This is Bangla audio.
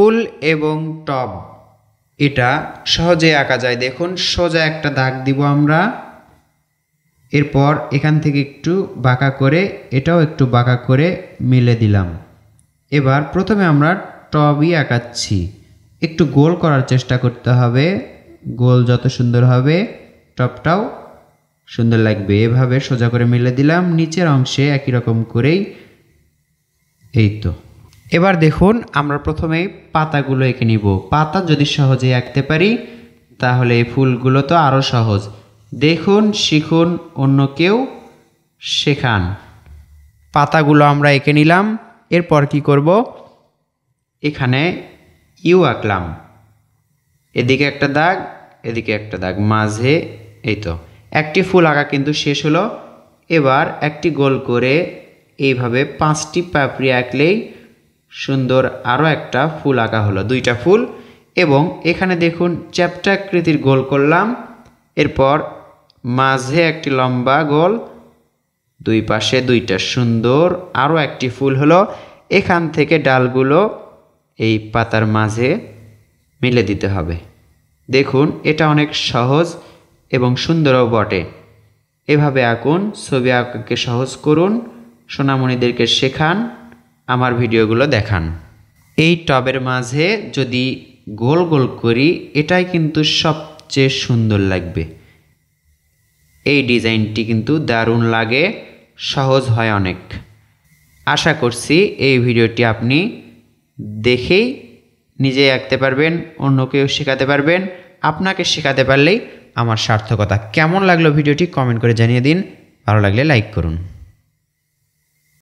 ফুল এবং টব এটা সহজে আঁকা যায়। দেখুন সোজা একটা দাগ দিব আমরা, এরপর এখান থেকে একটু বাঁকা করে এটাও একটু বাঁকা করে মিলে দিলাম। এবার প্রথমে আমরা টবই আঁকাচ্ছি, একটু গোল করার চেষ্টা করতে হবে, গোল যত সুন্দর হবে টবটাও সুন্দর লাগবে। এভাবে সোজা করে মিলে দিলাম, নিচের অংশে একই রকম করেই। এই তো এবার দেখুন আমরা প্রথমেই পাতাগুলো এঁকে নিব। পাতা যদি সহজে আঁকতে পারি তাহলে এই ফুলগুলো তো আরও সহজ। দেখুন, শিখুন, অন্য কেউ শেখান। পাতাগুলো আমরা এঁকে নিলাম। এরপর কি করব, এখানে ইউ আঁকলাম, এদিকে একটা দাগ, এদিকে একটা দাগ, মাঝে। এই তো একটি ফুল আঁকা কিন্তু শেষ হলো। এবার একটি গোল করে এইভাবে 5টি পাপড়ি আঁকলেই সুন্দর আরও একটা ফুল আঁকা হলো, 2টা ফুল। এবং এখানে দেখুন চ্যাপ্টা আকৃতির গোল করলাম, এরপর মাঝে একটি লম্বা গোল, 2 পাশে 2টা সুন্দর আরও একটি ফুল হলো। এখান থেকে ডালগুলো এই পাতার মাঝে মিলে দিতে হবে। দেখুন এটা অনেক সহজ এবং সুন্দরও বটে। এভাবে আঁকুন, ছবি আঁকাকে সহজ করুন, সোনামণিদেরকে শেখান, আমার ভিডিওগুলো দেখান। এই টবের মাঝে যদি গোল গোল করি এটাই কিন্তু সবচেয়ে সুন্দর লাগবে। এই ডিজাইনটি কিন্তু দারুণ লাগে, সহজ হয় অনেক। আশা করছি এই ভিডিওটি আপনি দেখেই নিজেই আঁকতে পারবেন, অন্যকেও শেখাতে পারবেন। আপনাকে শেখাতে পারলেই আমার সার্থকতা। কেমন লাগলো ভিডিওটি কমেন্ট করে জানিয়ে দিন, ভালো লাগলে লাইক করুন।